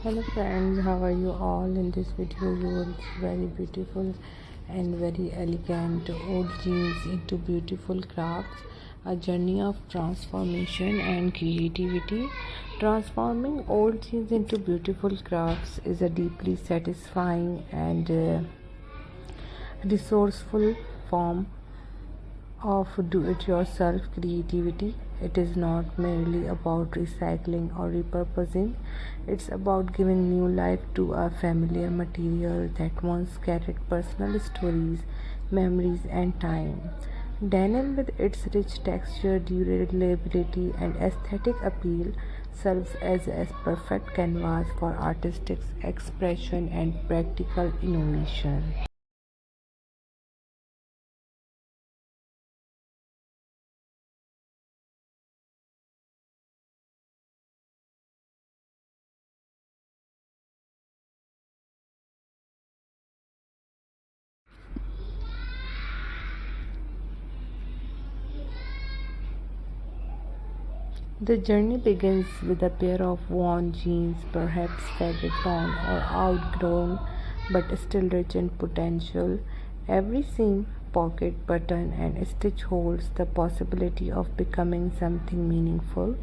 Hello friends, how are you all? In this video you will see very beautiful and very elegant old jeans into beautiful crafts, a journey of transformation and creativity. Transforming old jeans into beautiful crafts is a deeply satisfying and resourceful form of do-it-yourself creativity. It is not merely about recycling or repurposing, it's about giving new life to a familiar material that once carried personal stories, memories, and time. Denim, with its rich texture, durability, and aesthetic appeal, serves as a perfect canvas for artistic expression and practical innovation. The journey begins with a pair of worn jeans, perhaps faded, torn, or outgrown, but still rich in potential. Every seam, pocket, button, and stitch holds the possibility of becoming something meaningful.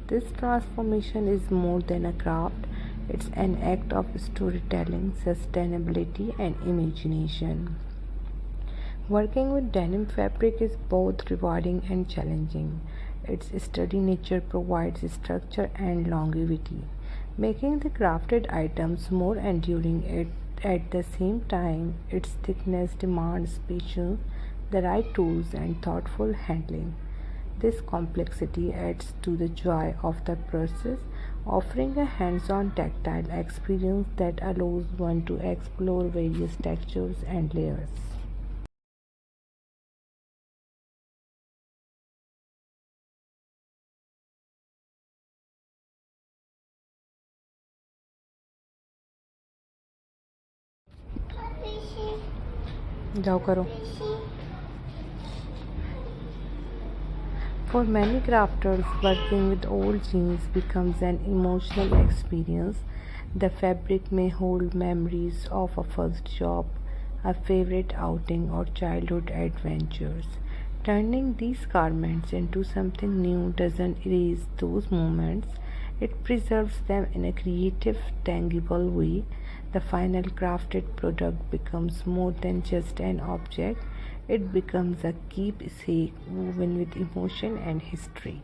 This transformation is more than a craft, it's an act of storytelling, sustainability, and imagination. Working with denim fabric is both rewarding and challenging. Its sturdy nature provides structure and longevity, making the crafted items more enduring. At the same time, its thickness demands patience, the right tools, and thoughtful handling. This complexity adds to the joy of the process, offering a hands on tactile experience that allows one to explore various textures and layers. जाओ करो. For many crafters, working with old jeans becomes an emotional experience. The fabric may hold memories of a first job, a favorite outing, or childhood adventures. Turning these garments into something new doesn't erase those moments, it preserves them in a creative, tangible way. The final crafted product becomes more than just an object, it becomes a keepsake woven with emotion and history.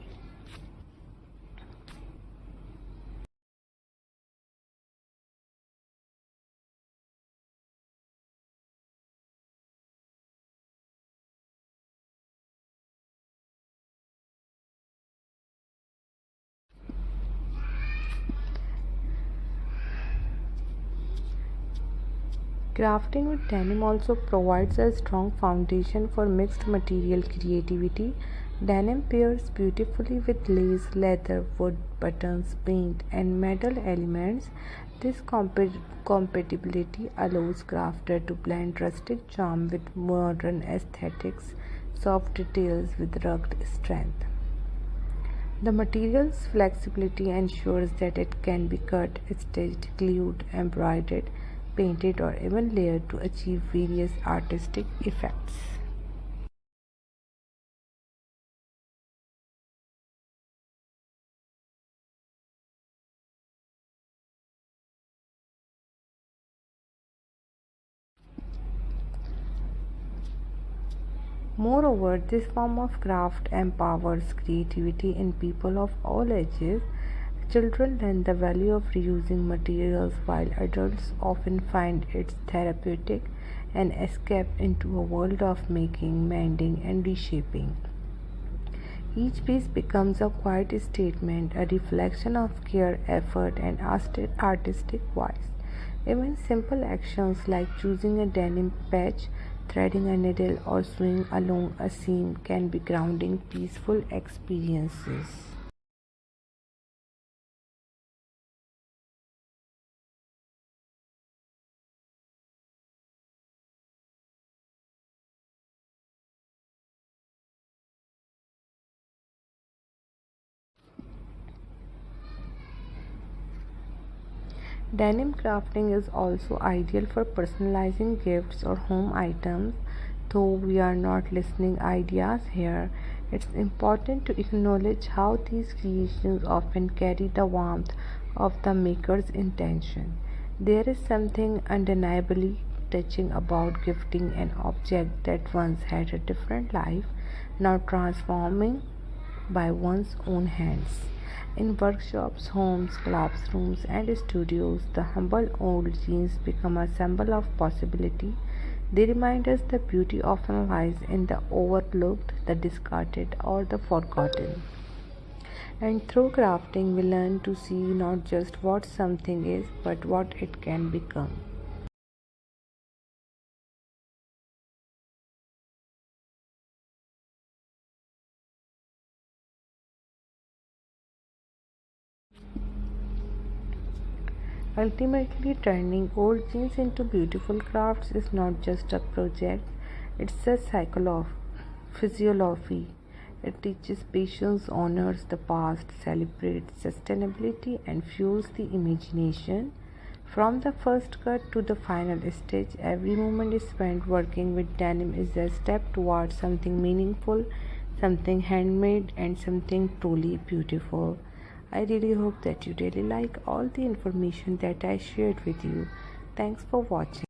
Crafting with denim also provides a strong foundation for mixed material creativity. Denim pairs beautifully with lace, leather, wood, buttons, paint, and metal elements. This compatibility allows crafters to blend rustic charm with modern aesthetics, soft details with rugged strength. The material's flexibility ensures that it can be cut, stitched, glued, embroidered, painted, or even layered to achieve various artistic effects. Moreover, this form of craft empowers creativity in people of all ages. Children learn the value of reusing materials, while adults often find it therapeutic and escape into a world of making, mending, and reshaping. Each piece becomes a quiet statement, a reflection of care, effort, and artistic voice. Even simple actions like choosing a denim patch, threading a needle, or sewing along a seam can be grounding, peaceful experiences. Denim crafting is also ideal for personalizing gifts or home items. Though we are not listing ideas here, it's important to acknowledge how these creations often carry the warmth of the maker's intention. There is something undeniably touching about gifting an object that once had a different life, now transforming by one's own hands. In workshops, homes, classrooms, and studios, the humble old jeans become a symbol of possibility. They remind us the beauty often lies in the overlooked, the discarded, or the forgotten. And through crafting, we learn to see not just what something is, but what it can become. Ultimately, turning old jeans into beautiful crafts is not just a project, it's a physiology. It teaches patience, honors the past, celebrates sustainability, and fuels the imagination. From the first cut to the final stitch, every moment spent working with denim is a step towards something meaningful, something handmade, and something truly beautiful. I really hope that you really like all the information that I shared with you. Thanks for watching.